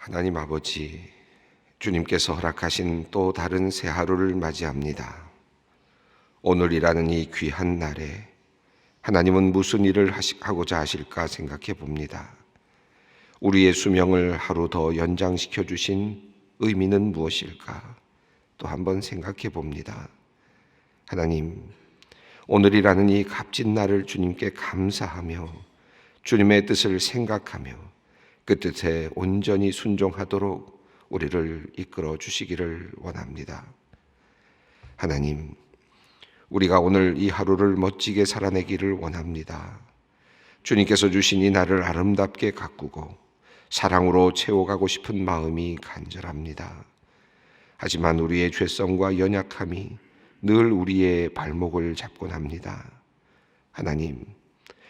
하나님 아버지, 주님께서 허락하신 또 다른 새 하루를 맞이합니다. 오늘이라는 이 귀한 날에 하나님은 무슨 일을 하고자 하실까 생각해 봅니다. 우리의 수명을 하루 더 연장시켜 주신 의미는 무엇일까? 또 한번 생각해 봅니다. 하나님, 오늘이라는 이 값진 날을 주님께 감사하며 주님의 뜻을 생각하며 그 뜻에 온전히 순종하도록 우리를 이끌어 주시기를 원합니다. 하나님, 우리가 오늘 이 하루를 멋지게 살아내기를 원합니다. 주님께서 주신 이 날을 아름답게 가꾸고 사랑으로 채워가고 싶은 마음이 간절합니다. 하지만 우리의 죄성과 연약함이 늘 우리의 발목을 잡곤 합니다. 하나님,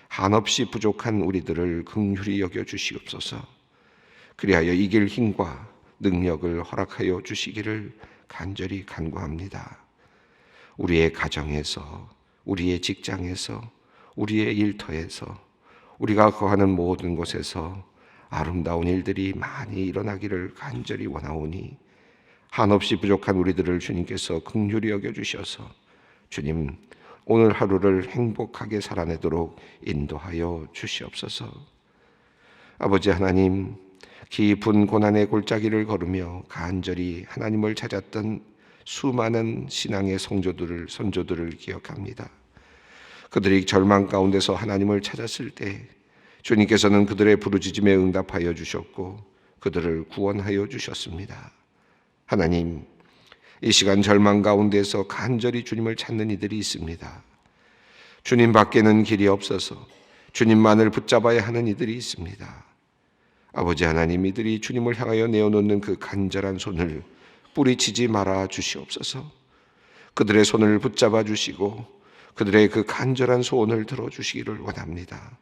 한없이 부족한 우리들을 긍휼히 여겨 주시옵소서. 그리하여 이길 힘과 능력을 허락하여 주시기를 간절히 간구합니다. 우리의 가정에서, 우리의 직장에서, 우리의 일터에서, 우리가 거하는 모든 곳에서 아름다운 일들이 많이 일어나기를 간절히 원하오니 한없이 부족한 우리들을 주님께서 긍휼히 여겨 주셔서 주님, 오늘 하루를 행복하게 살아내도록 인도하여 주시옵소서. 아버지 하나님, 깊은 고난의 골짜기를 걸으며 간절히 하나님을 찾았던 수많은 신앙의 선조들을 기억합니다. 그들이 절망 가운데서 하나님을 찾았을 때 주님께서는 그들의 부르짖음에 응답하여 주셨고 그들을 구원하여 주셨습니다. 하나님, 이 시간 절망 가운데서 간절히 주님을 찾는 이들이 있습니다. 주님 밖에는 길이 없어서 주님만을 붙잡아야 하는 이들이 있습니다. 아버지 하나님, 이들이 주님을 향하여 내어놓는 그 간절한 손을 뿌리치지 말아 주시옵소서. 그들의 손을 붙잡아 주시고 그들의 그 간절한 소원을 들어주시기를 원합니다.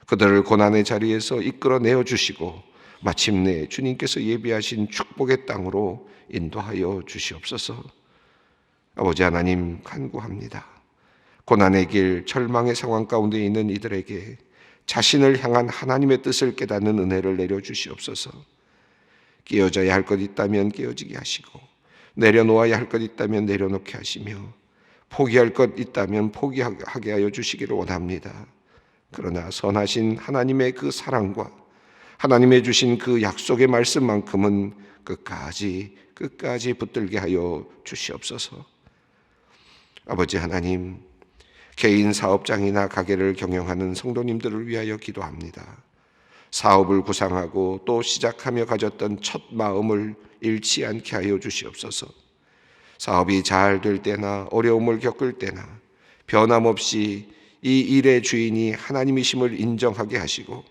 그들을 고난의 자리에서 이끌어내어 주시고 마침내 주님께서 예비하신 축복의 땅으로 인도하여 주시옵소서. 아버지 하나님, 간구합니다. 고난의 길, 절망의 상황 가운데 있는 이들에게 자신을 향한 하나님의 뜻을 깨닫는 은혜를 내려주시옵소서. 깨어져야 할 것 있다면 깨어지게 하시고 내려놓아야 할 것 있다면 내려놓게 하시며 포기할 것 있다면 포기하게 하여 주시기를 원합니다. 그러나 선하신 하나님의 그 사랑과 하나님의 주신 그 약속의 말씀만큼은 끝까지 붙들게 하여 주시옵소서. 아버지 하나님, 개인 사업장이나 가게를 경영하는 성도님들을 위하여 기도합니다. 사업을 구상하고 또 시작하며 가졌던 첫 마음을 잃지 않게 하여 주시옵소서. 사업이 잘 될 때나 어려움을 겪을 때나 변함없이 이 일의 주인이 하나님이심을 인정하게 하시고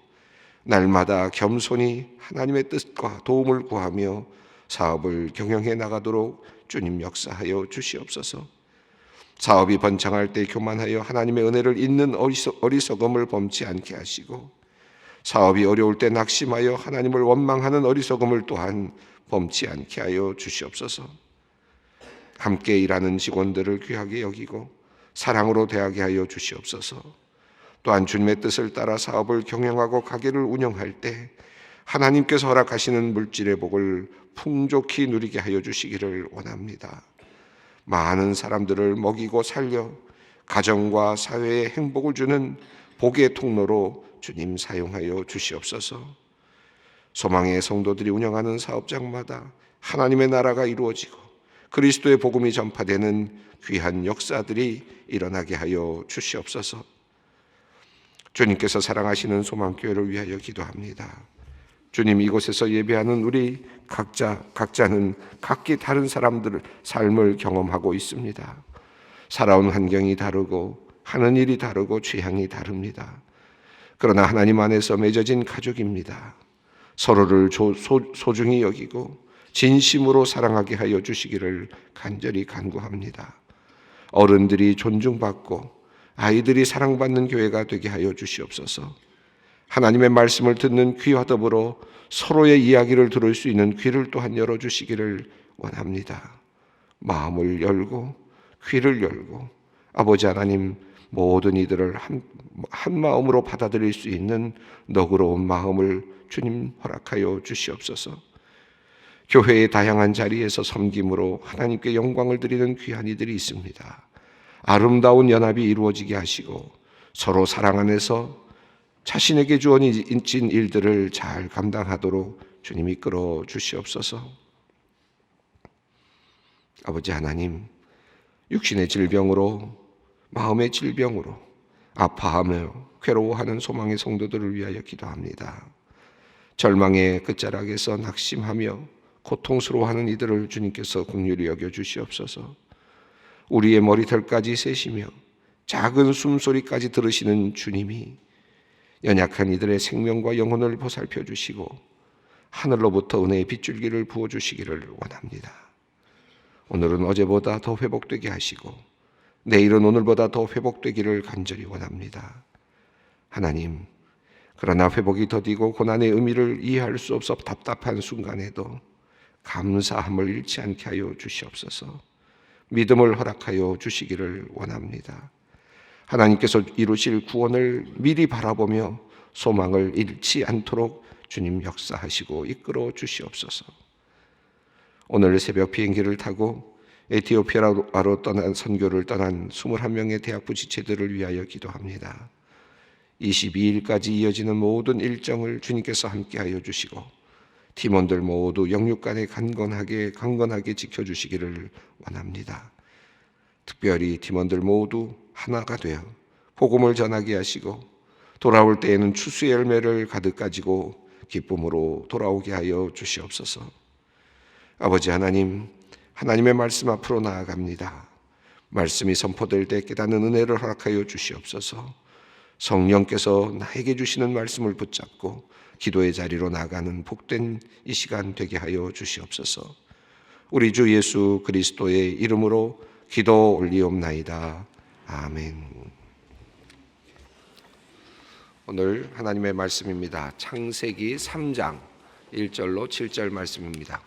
날마다 겸손히 하나님의 뜻과 도움을 구하며 사업을 경영해 나가도록 주님 역사하여 주시옵소서. 사업이 번창할 때 교만하여 하나님의 은혜를 잊는 어리석음을 범치 않게 하시고 사업이 어려울 때 낙심하여 하나님을 원망하는 어리석음을 또한 범치 않게 하여 주시옵소서. 함께 일하는 직원들을 귀하게 여기고 사랑으로 대하게 하여 주시옵소서. 또한 주님의 뜻을 따라 사업을 경영하고 가게를 운영할 때 하나님께서 허락하시는 물질의 복을 풍족히 누리게 하여 주시기를 원합니다. 많은 사람들을 먹이고 살려 가정과 사회에 행복을 주는 복의 통로로 주님 사용하여 주시옵소서. 소망의 성도들이 운영하는 사업장마다 하나님의 나라가 이루어지고 그리스도의 복음이 전파되는 귀한 역사들이 일어나게 하여 주시옵소서. 주님께서 사랑하시는 소망교회를 위하여 기도합니다. 주님, 이곳에서 예배하는 우리 각자는 각기 다른 사람들의 삶을 경험하고 있습니다. 살아온 환경이 다르고 하는 일이 다르고 취향이 다릅니다. 그러나 하나님 안에서 맺어진 가족입니다. 서로를 소중히 여기고 진심으로 사랑하게 하여 주시기를 간절히 간구합니다. 어른들이 존중받고 아이들이 사랑받는 교회가 되게 하여 주시옵소서. 하나님의 말씀을 듣는 귀와 더불어 서로의 이야기를 들을 수 있는 귀를 또한 열어주시기를 원합니다. 마음을 열고 귀를 열고 아버지 하나님, 모든 이들을 한 마음으로 받아들일 수 있는 너그러운 마음을 주님 허락하여 주시옵소서. 교회의 다양한 자리에서 섬김으로 하나님께 영광을 드리는 귀한 이들이 있습니다. 아름다운 연합이 이루어지게 하시고 서로 사랑 안에서 자신에게 주어진 일들을 잘 감당하도록 주님이 이끌어 주시옵소서. 아버지 하나님, 육신의 질병으로, 마음의 질병으로 아파하며 괴로워하는 소망의 성도들을 위하여 기도합니다. 절망의 끝자락에서 낙심하며 고통스러워하는 이들을 주님께서 긍휼히 여겨 주시옵소서. 우리의 머리털까지 세시며 작은 숨소리까지 들으시는 주님이 연약한 이들의 생명과 영혼을 보살펴 주시고 하늘로부터 은혜의 빗줄기를 부어주시기를 원합니다. 오늘은 어제보다 더 회복되게 하시고 내일은 오늘보다 더 회복되기를 간절히 원합니다. 하나님, 그러나 회복이 더디고 고난의 의미를 이해할 수 없어 답답한 순간에도 감사함을 잃지 않게 하여 주시옵소서. 믿음을 허락하여 주시기를 원합니다. 하나님께서 이루실 구원을 미리 바라보며 소망을 잃지 않도록 주님 역사하시고 이끌어 주시옵소서. 오늘 새벽 비행기를 타고 에티오피아로 선교를 떠난 21명의 대학부 지체들을 위하여 기도합니다. 22일까지 이어지는 모든 일정을 주님께서 함께하여 주시고 팀원들 모두 영육간에 강건하게 지켜주시기를 원합니다. 특별히 팀원들 모두 하나가 되어 복음을 전하게 하시고 돌아올 때에는 추수의 열매를 가득 가지고 기쁨으로 돌아오게 하여 주시옵소서. 아버지 하나님, 하나님의 말씀 앞으로 나아갑니다. 말씀이 선포될 때 깨닫는 은혜를 허락하여 주시옵소서. 성령께서 나에게 주시는 말씀을 붙잡고 기도의 자리로 나가는 복된 이 시간 되게 하여 주시옵소서. 우리 주 예수 그리스도의 이름으로 기도 올리옵나이다. 아멘. 오늘 하나님의 말씀입니다. 창세기 3장 1절로 7절 말씀입니다.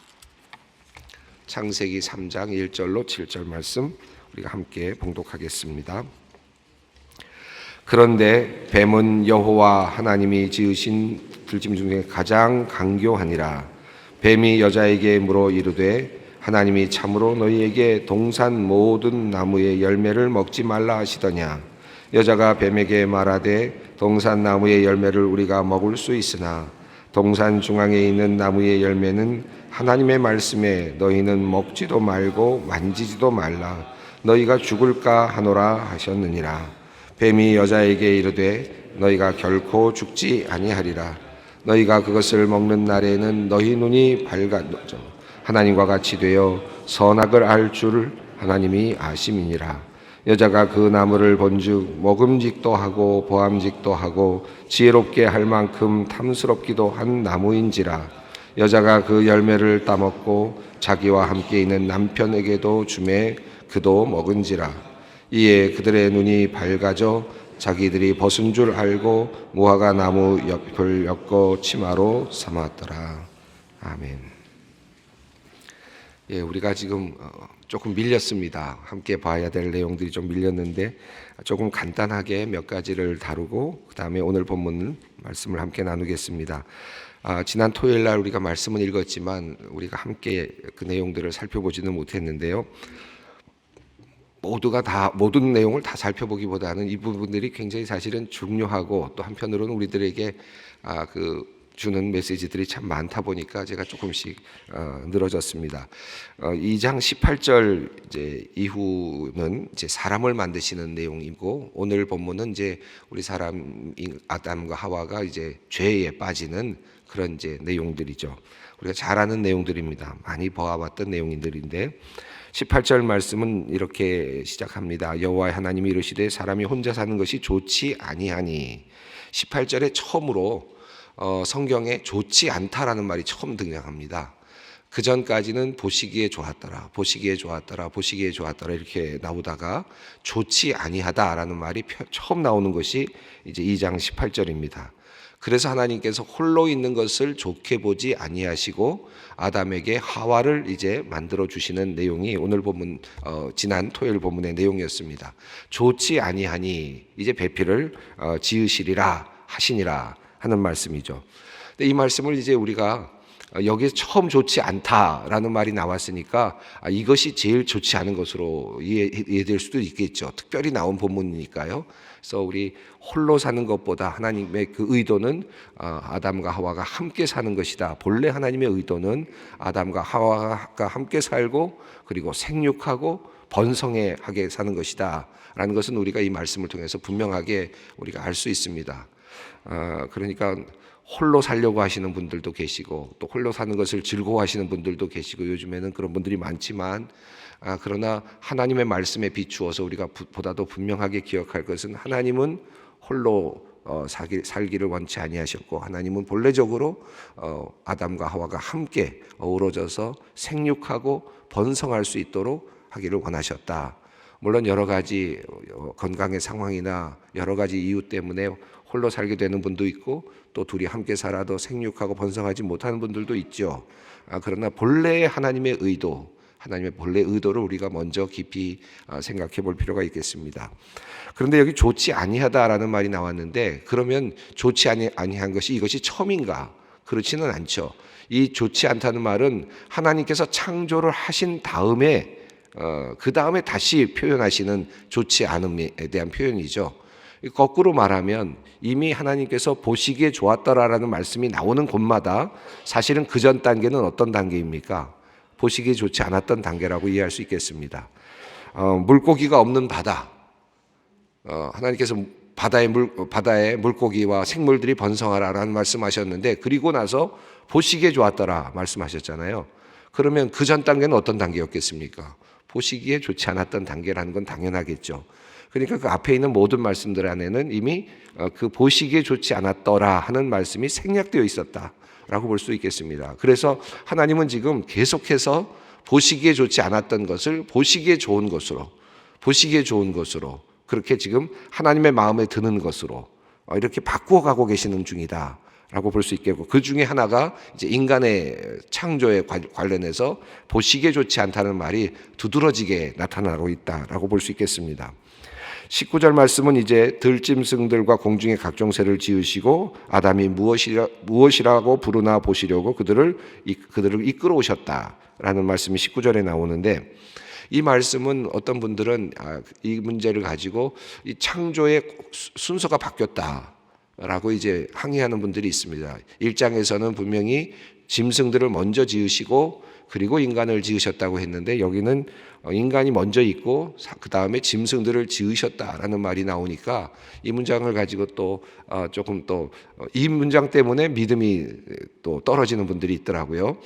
창세기 3장 1절로 7절 말씀 우리가 함께 봉독하겠습니다. 그런데 뱀은 여호와 하나님이 지으신 들짐 중에 가장 강교하니라. 뱀이 여자에게 물어 이르되 하나님이 참으로 너희에게 동산 모든 나무의 열매를 먹지 말라 하시더냐. 여자가 뱀에게 말하되 동산 나무의 열매를 우리가 먹을 수 있으나 동산 중앙에 있는 나무의 열매는 하나님의 말씀에 너희는 먹지도 말고 만지지도 말라. 너희가 죽을까 하노라 하셨느니라. 뱀이 여자에게 이르되 너희가 결코 죽지 아니하리라. 너희가 그것을 먹는 날에는 너희 눈이 밝아져 하나님과 같이 되어 선악을 알 줄 하나님이 아심이니라. 여자가 그 나무를 본즉 먹음직도 하고 보암직도 하고 지혜롭게 할 만큼 탐스럽기도 한 나무인지라. 여자가 그 열매를 따먹고 자기와 함께 있는 남편에게도 주매 그도 먹은지라. 이에 그들의 눈이 밝아져 자기들이 벗은 줄 알고 무화과 나무 옆을 엮어 치마로 삼았더라. 아멘. 예, 우리가 지금 조금 밀렸습니다. 함께 봐야 될 내용들이 좀 밀렸는데 조금 간단하게 몇 가지를 다루고 그 다음에 오늘 본문 말씀을 함께 나누겠습니다. 지난 토요일 날 우리가 말씀은 읽었지만 우리가 함께 그 내용들을 살펴보지는 못했는데요. 모든 내용을 다 살펴보기보다는 이 부분들이 굉장히 사실은 중요하고 또 한편으로는 우리들에게 주는 메시지들이 참 많다 보니까 제가 조금씩 늘어졌습니다. 2장 18절 이후는 이제 사람을 만드시는 내용이고 오늘 본문은 이제 우리 사람 아담과 하와가 이제 죄에 빠지는 그런 이제 내용들이죠. 우리가 잘 아는 내용들입니다. 많이 보아왔던 내용들인데 18절 말씀은 이렇게 시작합니다. 여호와 하나님이 이르시되 사람이 혼자 사는 것이 좋지 아니하니. 18절에 처음으로 성경에 좋지 않다라는 말이 처음 등장합니다. 그 전까지는 보시기에 좋았더라, 보시기에 좋았더라, 보시기에 좋았더라 이렇게 나오다가 좋지 아니하다라는 말이 처음 나오는 것이 이제 2장 18절입니다. 그래서 하나님께서 홀로 있는 것을 좋게 보지 아니하시고 아담에게 하와를 이제 만들어 주시는 내용이 오늘 본문 지난 토요일 본문의 내용이었습니다. 좋지 아니하니 이제 배필을 지으시리라 하시니라 하는 말씀이죠. 근데 이 말씀을 이제 우리가 여기에 처음 좋지 않다라는 말이 나왔으니까 이것이 제일 좋지 않은 것으로 이해될 수도 있겠죠. 특별히 나온 본문이니까요. 그래서 우리 홀로 사는 것보다 하나님의 그 의도는 아담과 하와가 함께 사는 것이다. 본래 하나님의 의도는 아담과 하와가 함께 살고 그리고 생육하고 번성하게 사는 것이다 라는 것은 우리가 이 말씀을 통해서 분명하게 우리가 알 수 있습니다. 그러니까 홀로 살려고 하시는 분들도 계시고 또 홀로 사는 것을 즐거워하시는 분들도 계시고 요즘에는 그런 분들이 많지만 그러나 하나님의 말씀에 비추어서 우리가 보다도 분명하게 기억할 것은 하나님은 홀로 살기를 원치 아니하셨고 하나님은 본래적으로 아담과 하와가 함께 어우러져서 생육하고 번성할 수 있도록 하기를 원하셨다. 물론 여러 가지 건강의 상황이나 여러 가지 이유 때문에 홀로 살게 되는 분도 있고 또 둘이 함께 살아도 생육하고 번성하지 못하는 분들도 있죠. 그러나 본래의 하나님의 의도, 하나님의 본래 의도를 우리가 먼저 깊이 생각해 볼 필요가 있겠습니다. 그런데 여기 좋지 아니하다라는 말이 나왔는데 그러면 좋지 아니한 것이 이것이 처음인가? 그렇지는 않죠. 이 좋지 않다는 말은 하나님께서 창조를 하신 다음에 그 다음에 다시 표현하시는 좋지 않음에 대한 표현이죠. 거꾸로 말하면 이미 하나님께서 보시기에 좋았더라라는 말씀이 나오는 곳마다 사실은 그 전 단계는 어떤 단계입니까? 보시기에 좋지 않았던 단계라고 이해할 수 있겠습니다. 물고기가 없는 바다, 하나님께서 바다에 물고기와 생물들이 번성하라라는 말씀하셨는데 그리고 나서 보시기에 좋았더라 말씀하셨잖아요. 그러면 그 전 단계는 어떤 단계였겠습니까? 보시기에 좋지 않았던 단계라는 건 당연하겠죠. 그러니까 그 앞에 있는 모든 말씀들 안에는 이미 그 보시기에 좋지 않았더라 하는 말씀이 생략되어 있었다라고 볼 수 있겠습니다. 그래서 하나님은 지금 계속해서 보시기에 좋지 않았던 것을 보시기에 좋은 것으로 그렇게 지금 하나님의 마음에 드는 것으로 이렇게 바꾸어 가고 계시는 중이다 라고 볼 수 있겠고 그 중에 하나가 이제 인간의 창조에 관련해서 보시기에 좋지 않다는 말이 두드러지게 나타나고 있다라고 볼 수 있겠습니다. 19절 말씀은 이제 들짐승들과 공중의 각종 새를 지으시고 아담이 무엇이라고 부르나 보시려고 그들을 이끌어 오셨다라는 말씀이 19절에 나오는데 이 말씀은 어떤 분들은 이 문제를 가지고 이 창조의 순서가 바뀌었다라고 이제 항의하는 분들이 있습니다. 1장에서는 분명히 짐승들을 먼저 지으시고 그리고 인간을 지으셨다고 했는데 여기는 인간이 먼저 있고 그 다음에 짐승들을 지으셨다라는 말이 나오니까 이 문장을 가지고 또 조금 또 이 문장 때문에 믿음이 또 떨어지는 분들이 있더라고요.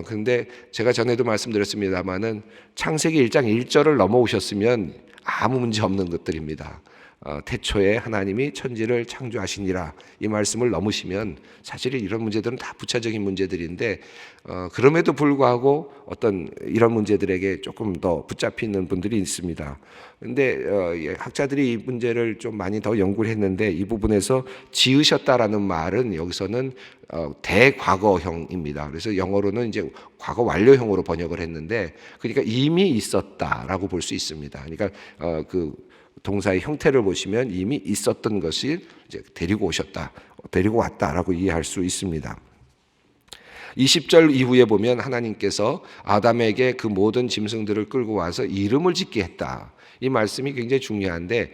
그런데 제가 전에도 말씀드렸습니다마는 창세기 1장 1절을 넘어오셨으면 아무 문제 없는 것들입니다. 태초에 하나님이 천지를 창조하시니라 이 말씀을 넘으시면 사실 이런 문제들은 다 부차적인 문제들인데 그럼에도 불구하고 어떤 이런 문제들에게 조금 더 붙잡히는 분들이 있습니다. 그런데 학자들이 이 문제를 좀 많이 더 연구를 했는데 이 부분에서 지으셨다라는 말은 여기서는 대과거형입니다. 그래서 영어로는 이제 과거 완료형으로 번역을 했는데 그러니까 이미 있었다라고 볼 수 있습니다. 그러니까 그 동사의 형태를 보시면 이미 있었던 것이 이제 데리고 왔다라고 이해할 수 있습니다. 20절 이후에 보면 하나님께서 아담에게 그 모든 짐승들을 끌고 와서 이름을 짓게 했다. 이 말씀이 굉장히 중요한데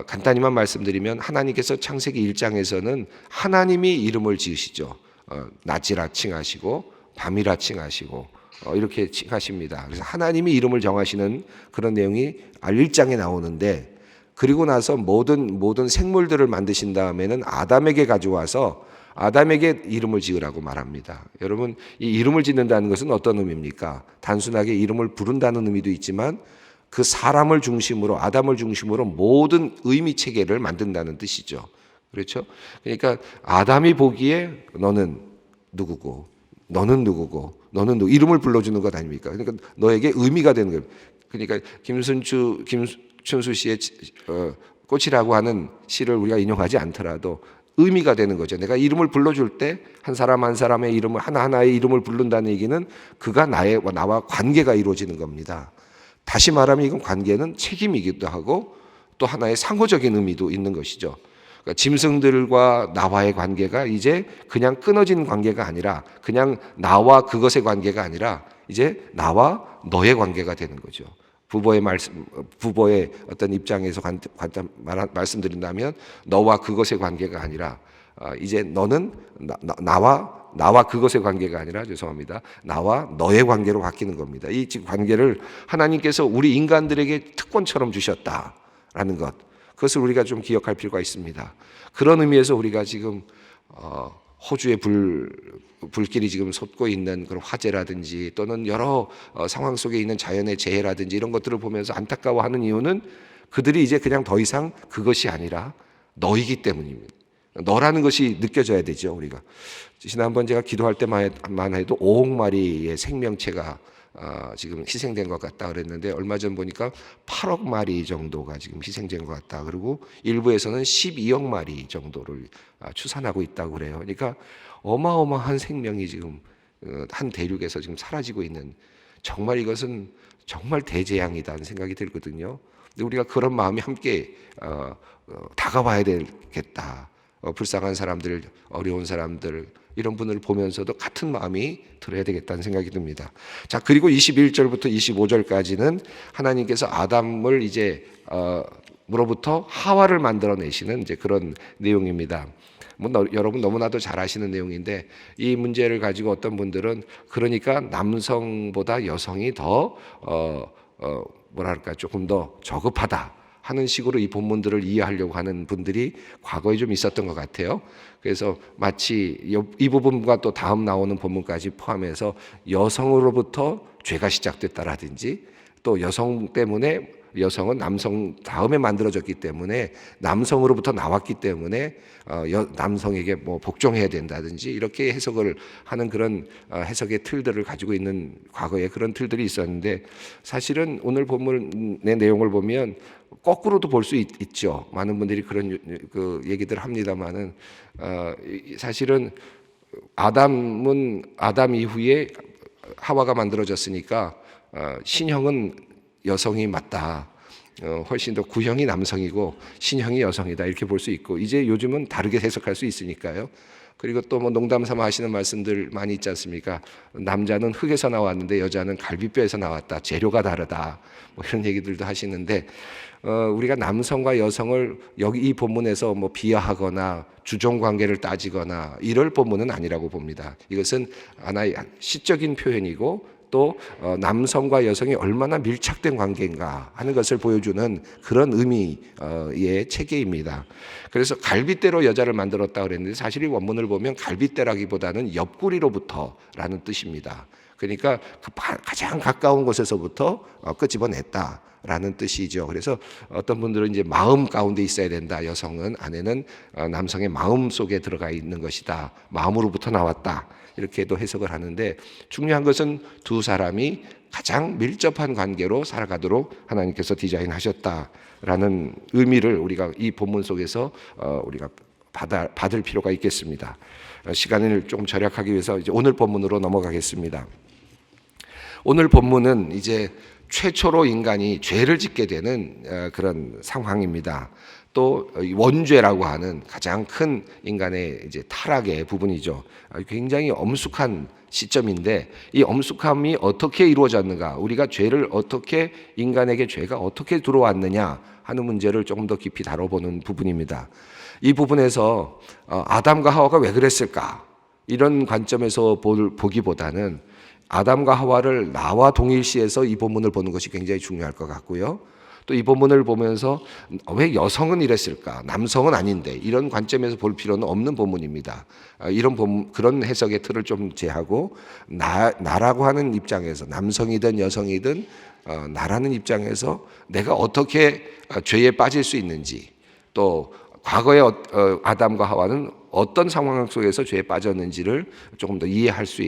간단히만 말씀드리면 하나님께서 창세기 1장에서는 하나님이 이름을 지으시죠. 낮이라 칭하시고 밤이라 칭하시고 이렇게 칭하십니다. 그래서 하나님이 이름을 정하시는 그런 내용이 1장에 나오는데 그리고 나서 모든 생물들을 만드신 다음에는 아담에게 가져와서 아담에게 이름을 지으라고 말합니다. 여러분 이 이름을 짓는다는 것은 어떤 의미입니까? 단순하게 이름을 부른다는 의미도 있지만 그 사람을 중심으로 아담을 중심으로 모든 의미 체계를 만든다는 뜻이죠. 그렇죠? 그러니까 아담이 보기에 너는 누구고 너는 누구고 너는 누구 이름을 불러주는 것 아닙니까? 그러니까 너에게 의미가 되는 거예요. 그러니까 김춘수 씨의 꽃이라고 하는 시를 우리가 인용하지 않더라도 의미가 되는 거죠. 내가 이름을 불러줄 때 한 사람 한 사람의 이름을 하나하나의 이름을 부른다는 얘기는 그가 나와 관계가 이루어지는 겁니다. 다시 말하면 이건 관계는 책임이기도 하고 또 하나의 상호적인 의미도 있는 것이죠. 그러니까 짐승들과 나와의 관계가 이제 그냥 끊어진 관계가 아니라, 그냥 나와 그것의 관계가 아니라 이제 나와 너의 관계가 되는 거죠. 부모의 어떤 입장에서 말씀드린다면 너와 그것의 관계가 아니라 이제 너는 나와 그것의 관계가 아니라, 죄송합니다, 나와 너의 관계로 바뀌는 겁니다. 이 관계를 하나님께서 우리 인간들에게 특권처럼 주셨다라는 것, 그것을 우리가 좀 기억할 필요가 있습니다. 그런 의미에서 우리가 지금 호주의 불길이 지금 솟고 있는 그런 화재라든지 또는 여러 상황 속에 있는 자연의 재해라든지 이런 것들을 보면서 안타까워하는 이유는 그들이 이제 그냥 더 이상 그것이 아니라 너이기 때문입니다. 너라는 것이 느껴져야 되죠. 우리가 지난번 제가 기도할 때만 해도 5억 마리의 생명체가 지금 희생된 것 같다 그랬는데, 얼마 전 보니까 8억 마리 정도가 지금 희생된 것 같다. 그리고 일부에서는 12억 마리 정도를 추산하고 있다고 그래요. 그러니까 어마어마한 생명이 지금 한 대륙에서 지금 사라지고 있는, 정말 이것은 정말 대재앙이다는 생각이 들거든요. 근데 우리가 그런 마음이 함께 다가와야 되겠다. 불쌍한 사람들, 어려운 사람들, 이런 분을 보면서도 같은 마음이 들어야 되겠다는 생각이 듭니다. 자, 그리고 21절부터 25절까지는 하나님께서 아담을 이제 으로부터 하와를 만들어내시는 이제 그런 내용입니다. 여러분 너무나도 잘 아시는 내용인데, 이 문제를 가지고 어떤 분들은 그러니까 남성보다 여성이 더 뭐랄까 조금 더 저급하다 하는 식으로 이 본문들을 이해하려고 하는 분들이 과거에 좀 있었던 것 같아요. 그래서 마치 이 부분과 또 다음 나오는 본문까지 포함해서 여성으로부터 죄가 시작됐다라든지, 또 여성 때문에, 여성은 남성 다음에 만들어졌기 때문에 남성으로부터 나왔기 때문에 남성에게 뭐 복종해야 된다든지, 이렇게 해석을 하는 그런 해석의 틀들을 가지고 있는 과거에 그런 틀들이 있었는데, 사실은 오늘 본문의 내용을 보면 거꾸로도 볼 수 있죠. 많은 분들이 그런 그 얘기들 합니다만은 사실은 아담 이후에 하와가 만들어졌으니까 신형은 여성이 맞다. 훨씬 더 구형이 남성이고 신형이 여성이다, 이렇게 볼 수 있고, 이제 요즘은 다르게 해석할 수 있으니까요. 그리고 또 뭐 농담 삼아 하시는 말씀들 많이 있지 않습니까? 남자는 흙에서 나왔는데 여자는 갈비뼈에서 나왔다, 재료가 다르다, 뭐 이런 얘기들도 하시는데, 우리가 남성과 여성을 여기 이 본문에서 뭐 비하하거나 주종 관계를 따지거나 이럴 본문은 아니라고 봅니다. 이것은 하나의 시적인 표현이고, 또 남성과 여성이 얼마나 밀착된 관계인가 하는 것을 보여주는 그런 의미의 체계입니다. 그래서 갈빗대로 여자를 만들었다 그랬는데, 사실 이 원문을 보면 갈빗대라기보다는 옆구리로부터라는 뜻입니다. 그러니까 그 가장 가까운 곳에서부터 끄집어냈다라는 뜻이죠. 그래서 어떤 분들은 이제 마음 가운데 있어야 된다, 여성은, 아내는 남성의 마음 속에 들어가 있는 것이다, 마음으로부터 나왔다, 이렇게도 해석을 하는데, 중요한 것은 두 사람이 가장 밀접한 관계로 살아가도록 하나님께서 디자인하셨다라는 의미를 우리가 이 본문 속에서 우리가 받을 필요가 있겠습니다. 시간을 조금 절약하기 위해서 이제 오늘 본문으로 넘어가겠습니다. 오늘 본문은 이제 최초로 인간이 죄를 짓게 되는 그런 상황입니다. 또 원죄라고 하는 가장 큰 인간의 이제 타락의 부분이죠. 굉장히 엄숙한 시점인데, 이 엄숙함이 어떻게 이루어졌는가, 우리가 죄를 어떻게, 인간에게 죄가 어떻게 들어왔느냐 하는 문제를 조금 더 깊이 다뤄보는 부분입니다. 이 부분에서 아담과 하와가 왜 그랬을까, 이런 관점에서 보기보다는 아담과 하와를 나와 동일시해서 이 본문을 보는 것이 굉장히 중요할 것 같고요. 또 이 본문을 보면서 왜 여성은 이랬을까, 남성은 아닌데, 이런 관점에서 볼 필요는 없는 본문입니다. 그런 해석의 틀을 좀 제하고 나라고 하는 입장에서, 남성이든 여성이든 나라는 입장에서 내가 어떻게 죄에 빠질 수 있는지, 또 과거의 아담과 하와는 어떤 상황 속에서 죄에 빠졌는지를 조금 더 이해할 수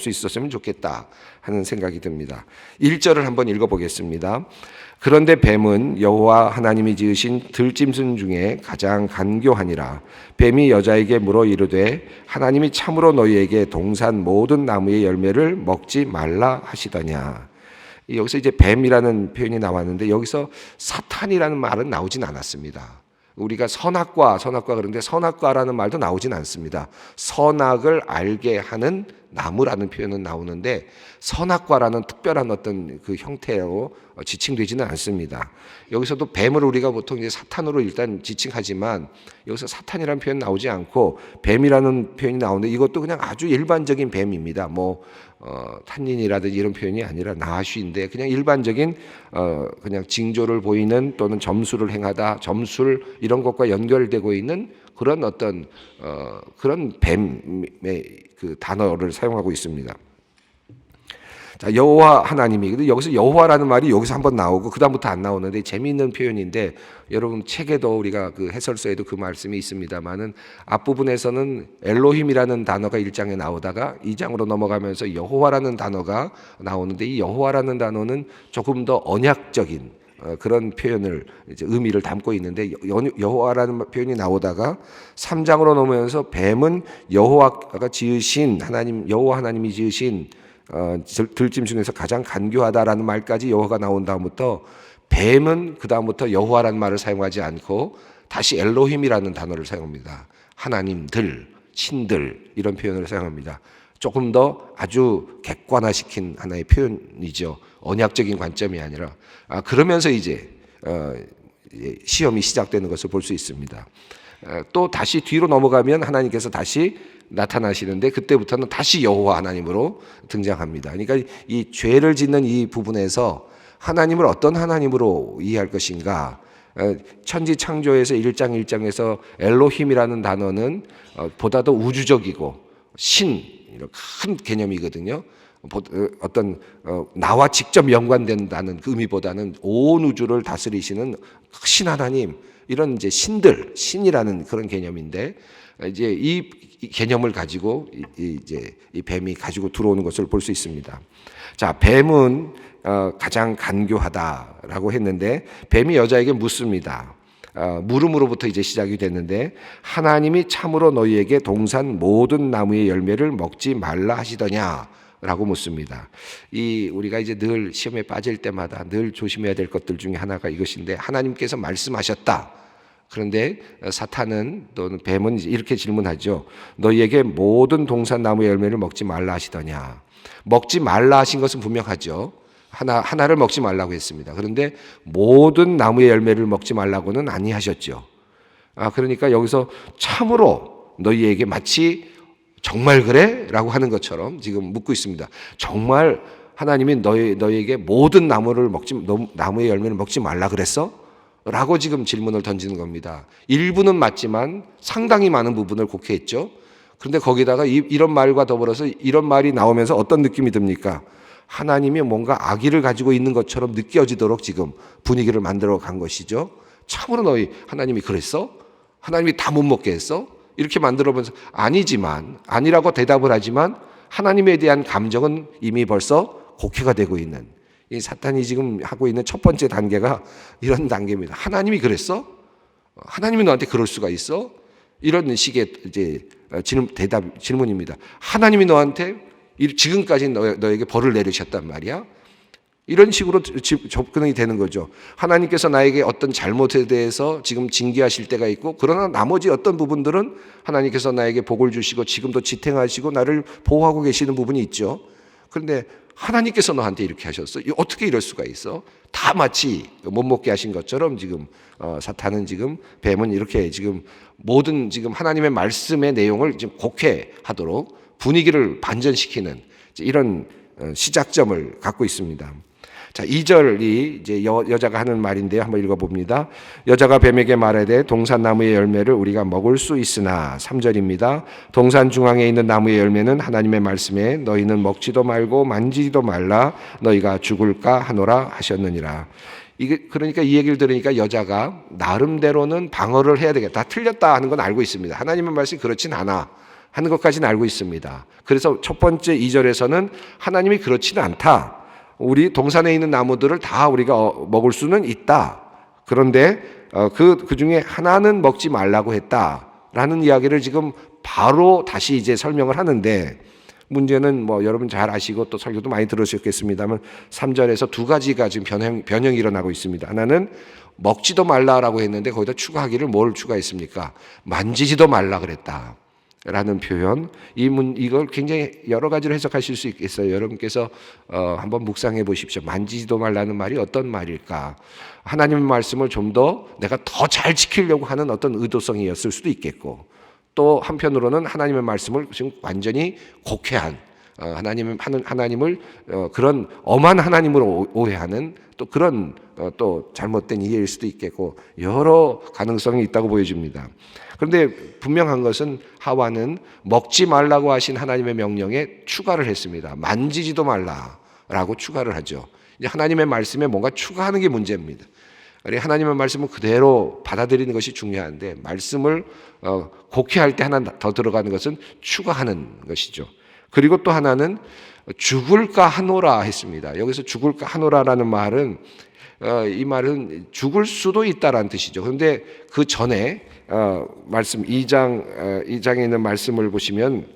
있었으면 좋겠다 하는 생각이 듭니다. 1절을 한번 읽어보겠습니다. 그런데 뱀은 여호와 하나님이 지으신 들짐승 중에 가장 간교하니라. 뱀이 여자에게 물어 이르되 하나님이 참으로 너희에게 동산 모든 나무의 열매를 먹지 말라 하시더냐. 여기서 이제 뱀이라는 표현이 나왔는데, 여기서 사탄이라는 말은 나오진 않았습니다. 우리가 선악과 그런데 선악과라는 말도 나오진 않습니다. 선악을 알게 하는 나무라는 표현은 나오는데 선악과라는 특별한 어떤 그 형태로 지칭되지는 않습니다. 여기서도 뱀을 우리가 보통 이제 사탄으로 일단 지칭하지만 여기서 사탄이라는 표현 나오지 않고 뱀이라는 표현이 나오는데 이것도 그냥 아주 일반적인 뱀입니다. 탄닌이라든지 이런 표현이 아니라 나슈인데 그냥 일반적인 그냥 징조를 보이는 또는 점수를 행하다, 점술 이런 것과 연결되고 있는 그런 어떤 그런 뱀의 그 단어를 사용하고 있습니다. 자, 여호와 하나님이, 근데 여기서 여호와라는 말이 여기서 한번 나오고 그다음부터 안 나오는데 재미있는 표현인데 여러분 책에도 우리가 그 해설서에도 그 말씀이 있습니다만은 앞부분에서는 엘로힘이라는 단어가 1장에 나오다가 2장으로 넘어가면서 여호와라는 단어가 나오는데 이 여호와라는 단어는 조금 더 언약적인 그런 표현을 이제 의미를 담고 있는데 여호와라는 표현이 나오다가 3장으로 넘어오면서 뱀은 여호와가 지으신 하나님 여호와 하나님이 지으신 들짐 중에서 가장 간교하다라는 말까지 여호와가 나온 다음부터 뱀은 그 다음부터 여호와라는 말을 사용하지 않고 다시 엘로힘이라는 단어를 사용합니다. 하나님들, 신들 이런 표현을 사용합니다. 조금 더 아주 객관화시킨 하나의 표현이죠. 언약적인 관점이 아니라 그러면서 이제 시험이 시작되는 것을 볼 수 있습니다. 또 다시 뒤로 넘어가면 하나님께서 다시 나타나시는데 그때부터는 다시 여호와 하나님으로 등장합니다. 그러니까 이 죄를 짓는 이 부분에서 하나님을 어떤 하나님으로 이해할 것인가? 천지 창조에서 1장에서 엘로힘이라는 단어는 보다 더 우주적이고 신 이런 큰 개념이거든요. 어떤 나와 직접 연관된다는 그 의미보다는 온 우주를 다스리시는 신 하나님 이런 이제 신이라는 그런 개념인데 이제 이 개념을 가지고 이제 이 뱀이 가지고 들어오는 것을 볼 수 있습니다. 자, 뱀은 가장 간교하다라고 했는데 뱀이 여자에게 묻습니다. 물음으로부터 이제 시작이 됐는데 하나님이 참으로 너희에게 동산 모든 나무의 열매를 먹지 말라 하시더냐라고 묻습니다. 이 우리가 이제 늘 시험에 빠질 때마다 늘 조심해야 될 것들 중에 하나가 이것인데 하나님께서 말씀하셨다. 그런데 사탄은 또는 뱀은 이렇게 질문하죠. 너희에게 모든 동산 나무의 열매를 먹지 말라 하시더냐. 먹지 말라 하신 것은 분명하죠. 하나를 먹지 말라고 했습니다. 그런데 모든 나무의 열매를 먹지 말라고는 아니하셨죠. 그러니까 여기서 참으로 너희에게 마치 정말 그래? 라고 하는 것처럼 지금 묻고 있습니다. 정말 하나님이 너희에게 모든 나무의 열매를 먹지 말라 그랬어? 라고 지금 질문을 던지는 겁니다. 일부는 맞지만 상당히 많은 부분을 곡해했죠. 그런데 거기다가 이런 말과 더불어서 이런 말이 나오면서 어떤 느낌이 듭니까? 하나님이 뭔가 악의를 가지고 있는 것처럼 느껴지도록 지금 분위기를 만들어 간 것이죠. 참으로 너희 하나님이 그랬어? 하나님이 다 못 먹게 했어? 이렇게 만들어보면서 아니라고 대답을 하지만 하나님에 대한 감정은 이미 벌써 곡해가 되고 있는 이 사탄이 지금 하고 있는 첫 번째 단계가 이런 단계입니다. 하나님이 그랬어? 하나님이 너한테 그럴 수가 있어? 이런 식의 이제 질문입니다. 하나님이 너한테 지금까지 너에게 벌을 내리셨단 말이야? 이런 식으로 접근이 되는 거죠. 하나님께서 나에게 어떤 잘못에 대해서 지금 징계하실 때가 있고 그러나 나머지 어떤 부분들은 하나님께서 나에게 복을 주시고 지금도 지탱하시고 나를 보호하고 계시는 부분이 있죠. 그런데 하나님께서 너한테 이렇게 하셨어? 어떻게 이럴 수가 있어? 다 마치 못 먹게 하신 것처럼 지금 사탄은 지금 뱀은 이렇게 지금 모든 지금 하나님의 말씀의 내용을 지금 곡해하도록 분위기를 반전시키는 이런 시작점을 갖고 있습니다. 자, 2절이 이제 여자가 하는 말인데요. 한번 읽어봅니다. 여자가 뱀에게 말하되 동산 나무의 열매를 우리가 먹을 수 있으나 3절입니다. 동산 중앙에 있는 나무의 열매는 하나님의 말씀에 너희는 먹지도 말고 만지지도 말라 너희가 죽을까 하노라 하셨느니라. 그러니까 이 얘기를 들으니까 여자가 나름대로는 방어를 해야 되겠다. 틀렸다 하는 건 알고 있습니다. 하나님의 말씀이 그렇진 않아 하는 것까지는 알고 있습니다. 그래서 첫 번째 2절에서는 하나님이 그렇지는 않다. 우리 동산에 있는 나무들을 다 우리가 먹을 수는 있다. 그런데 그 중에 하나는 먹지 말라고 했다라는 이야기를 지금 바로 다시 이제 설명을 하는데 문제는 뭐 여러분 잘 아시고 또 설교도 많이 들으셨겠습니다만 3절에서 두 가지가 지금 변형이 일어나고 있습니다. 하나는 먹지도 말라라고 했는데 거기다 추가하기를 뭘 추가했습니까? 만지지도 말라 그랬다 라는 표현. 이걸 굉장히 여러 가지로 해석하실 수 있겠어요. 여러분께서 한번 묵상해 보십시오. 만지지도 말라는 말이 어떤 말일까? 하나님의 말씀을 좀 더 내가 더 잘 지키려고 하는 어떤 의도성이었을 수도 있겠고, 또 한편으로는 하나님의 말씀을 지금 완전히 곡해한 하나님을 그런 엄한 하나님으로 오해하는 또 그런 또 잘못된 이해일 수도 있겠고, 여러 가능성이 있다고 보여집니다. 그런데 분명한 것은 하와는 먹지 말라고 하신 하나님의 명령에 추가를 했습니다. 만지지도 말라라고 추가를 하죠. 이제 하나님의 말씀에 뭔가 추가하는 게 문제입니다. 하나님의 말씀을 그대로 받아들이는 것이 중요한데, 말씀을 곡해할 때 하나 더 들어가는 것은 추가하는 것이죠. 그리고 또 하나는 죽을까 하노라 했습니다. 여기서 죽을까 하노라라는 말은 이 말은 죽을 수도 있다라는 뜻이죠. 그런데 그 전에 말씀 2장에 있는 말씀을 보시면,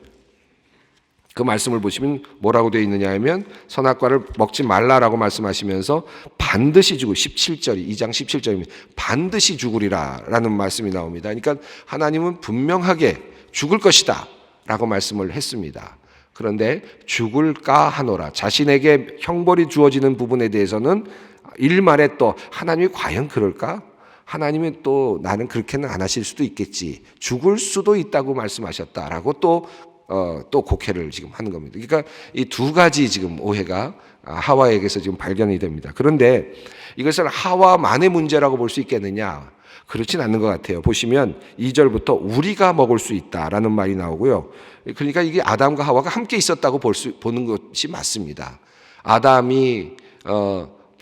그 말씀을 보시면 뭐라고 되어 있느냐 하면, 선악과를 먹지 말라라고 말씀하시면서 반드시 죽을, 17절이 2장 17절입니다. 반드시 죽으리라 라는 말씀이 나옵니다. 그러니까 하나님은 분명하게 죽을 것이다 라고 말씀을 했습니다. 그런데 죽을까 하노라, 자신에게 형벌이 주어지는 부분에 대해서는 일말에 또 하나님이 과연 그럴까? 하나님이 또 나는 그렇게는 안 하실 수도 있겠지, 죽을 수도 있다고 말씀하셨다라고 또 곡해를 지금 하는 겁니다. 그러니까 이 두 가지 지금 오해가 하와에게서 지금 발견이 됩니다. 그런데 이것을 하와만의 문제라고 볼 수 있겠느냐? 그렇진 않는 것 같아요. 보시면 2절부터 우리가 먹을 수 있다라는 말이 나오고요. 그러니까 이게 아담과 하와가 함께 있었다고 보는 것이 맞습니다. 아담이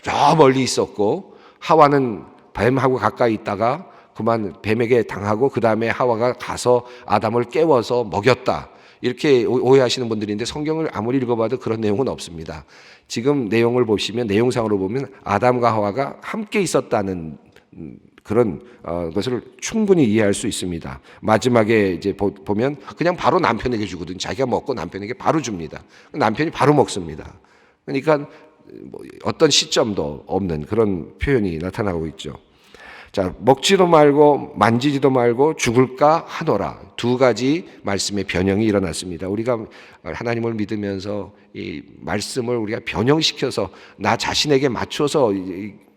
저 멀리 있었고 하와는 뱀하고 가까이 있다가 그만 뱀에게 당하고 그 다음에 하와가 가서 아담을 깨워서 먹였다, 이렇게 오해하시는 분들인데 성경을 아무리 읽어봐도 그런 내용은 없습니다. 지금 내용을 보시면, 내용상으로 보면 아담과 하와가 함께 있었다는 그런 것을 충분히 이해할 수 있습니다. 마지막에 이제 보면 그냥 바로 남편에게 주거든요. 자기가 먹고 남편에게 바로 줍니다. 남편이 바로 먹습니다. 그러니까 어떤 시점도 없는 그런 표현이 나타나고 있죠. 자, 먹지도 말고 만지지도 말고 죽을까 하노라, 두 가지 말씀의 변형이 일어났습니다. 우리가 하나님을 믿으면서 이 말씀을 우리가 변형시켜서 나 자신에게 맞춰서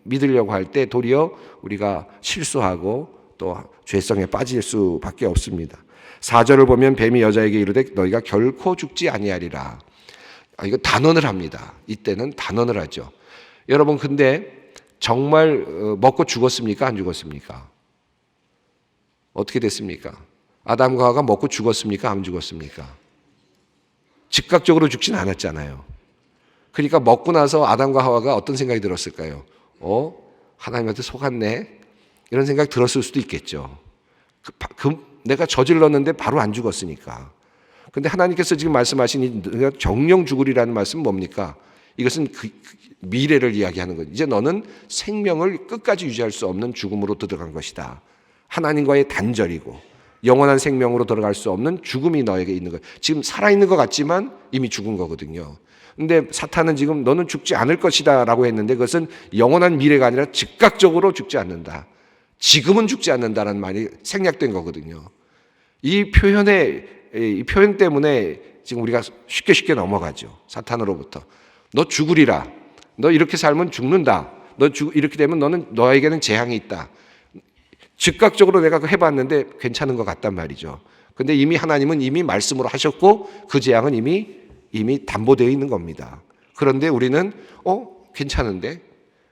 믿으려고 할 때 도리어 우리가 실수하고 또 죄성에 빠질 수밖에 없습니다. 4절을 보면 뱀이 여자에게 이르되 너희가 결코 죽지 아니하리라. 이거 단언을 합니다. 이때는 단언을 하죠. 여러분, 근데 정말 먹고 죽었습니까? 안 죽었습니까? 어떻게 됐습니까? 아담과 하와가 먹고 죽었습니까? 안 죽었습니까? 즉각적으로 죽진 않았잖아요. 그러니까 먹고 나서 아담과 하와가 어떤 생각이 들었을까요? 하나님한테 속았네, 이런 생각 들었을 수도 있겠죠. 내가 저질렀는데 바로 안 죽었으니까. 근데 하나님께서 지금 말씀하신 이 정령 죽으리라는 말씀은 뭡니까? 이것은 미래를 이야기하는 거죠. 이제 너는 생명을 끝까지 유지할 수 없는 죽음으로 들어간 것이다. 하나님과의 단절이고 영원한 생명으로 들어갈 수 없는 죽음이 너에게 있는 거예요. 지금 살아있는 것 같지만 이미 죽은 거거든요. 근데 사탄은 지금 너는 죽지 않을 것이다 라고 했는데, 그것은 영원한 미래가 아니라 즉각적으로 죽지 않는다, 지금은 죽지 않는다라는 말이 생략된 거거든요. 이 표현 때문에 지금 우리가 쉽게 넘어가죠. 사탄으로부터 너 죽으리라, 너 이렇게 살면 죽는다, 이렇게 되면 너에게는 재앙이 있다. 즉각적으로 내가 해봤는데 괜찮은 것 같단 말이죠. 근데 이미 하나님은 이미 말씀으로 하셨고 그 재앙은 이미 담보되어 있는 겁니다. 그런데 우리는 괜찮은데?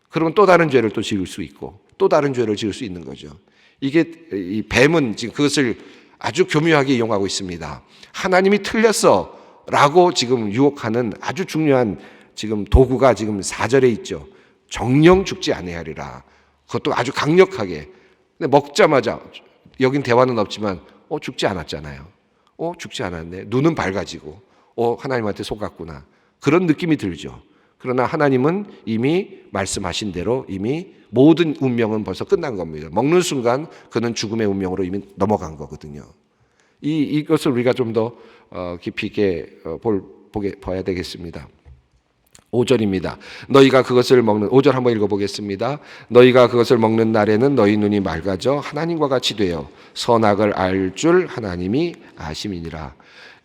그러면 또 다른 죄를 또 지을 수 있고 또 다른 죄를 지을 수 있는 거죠. 이게 이 뱀은 지금 그것을 아주 교묘하게 이용하고 있습니다. 하나님이 틀렸어 라고 지금 유혹하는 아주 중요한 지금 도구가 지금 4절에 있죠. 정령 죽지 아니하리라. 그것도 아주 강력하게. 근데 먹자마자, 여긴 대화는 없지만 죽지 않았잖아요. 죽지 않았네. 눈은 밝아지고 하나님한테 속았구나. 그런 느낌이 들죠. 그러나 하나님은 이미 말씀하신 대로 이미 모든 운명은 벌써 끝난 겁니다. 먹는 순간 그는 죽음의 운명으로 이미 넘어간 거거든요. 이것을 우리가 좀 더 깊이 있게 봐야 되겠습니다. 5절입니다. 너희가 그것을 먹는 5절 한번 읽어보겠습니다. 너희가 그것을 먹는 날에는 너희 눈이 맑아져 하나님과 같이 되어 선악을 알 줄 하나님이 아심이니라.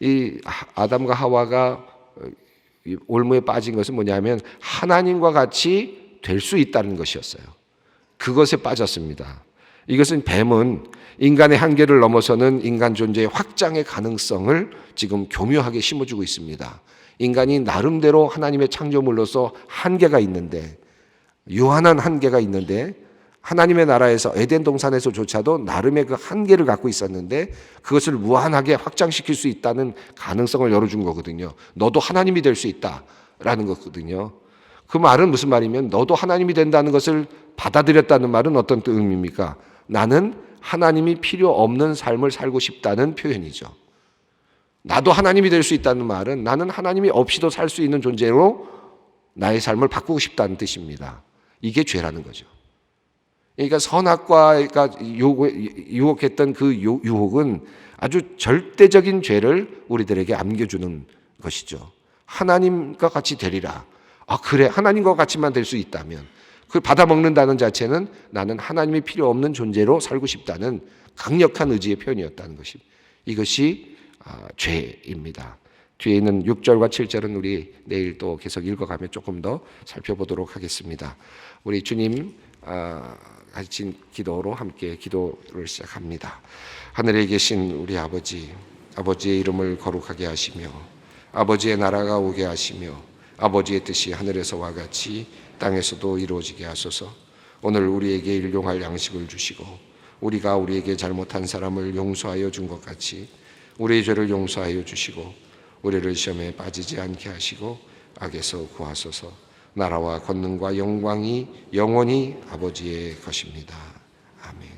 이 아담과 하와가 올무에 빠진 것은 뭐냐면 하나님과 같이 될 수 있다는 것이었어요. 그것에 빠졌습니다. 이것은 뱀은 인간의 한계를 넘어서는 인간 존재의 확장의 가능성을 지금 교묘하게 심어주고 있습니다. 인간이 나름대로 하나님의 창조물로서 한계가 있는데, 유한한 한계가 있는데, 하나님의 나라에서 에덴 동산에서조차도 나름의 그 한계를 갖고 있었는데 그것을 무한하게 확장시킬 수 있다는 가능성을 열어준 거거든요. 너도 하나님이 될 수 있다라는 거거든요. 그 말은 무슨 말이면 너도 하나님이 된다는 것을 받아들였다는 말은 어떤 의미입니까? 나는 하나님이 필요 없는 삶을 살고 싶다는 표현이죠. 나도 하나님이 될 수 있다는 말은 나는 하나님이 없이도 살 수 있는 존재로 나의 삶을 바꾸고 싶다는 뜻입니다. 이게 죄라는 거죠. 그러니까 선악과가 유혹했던 그 유혹은 아주 절대적인 죄를 우리들에게 안겨주는 것이죠. 하나님과 같이 되리라. 아, 그래, 하나님과 같이만 될 수 있다면 그걸 받아먹는다는 자체는 나는 하나님이 필요 없는 존재로 살고 싶다는 강력한 의지의 표현이었다는 것이, 이것이 죄입니다. 뒤에 있는 6절과 7절은 우리 내일 또 계속 읽어가며 조금 더 살펴보도록 하겠습니다. 우리 주님 가르친 기도로 함께 기도를 시작합니다. 하늘에 계신 우리 아버지, 아버지의 이름을 거룩하게 하시며 아버지의 나라가 오게 하시며 아버지의 뜻이 하늘에서와 같이 땅에서도 이루어지게 하소서. 오늘 우리에게 일용할 양식을 주시고 우리가 우리에게 잘못한 사람을 용서하여 준 것 같이 우리의 죄를 용서하여 주시고 우리를 시험에 빠지지 않게 하시고 악에서 구하소서. 나라와 권능과 영광이 영원히 아버지의 것입니다. 아멘.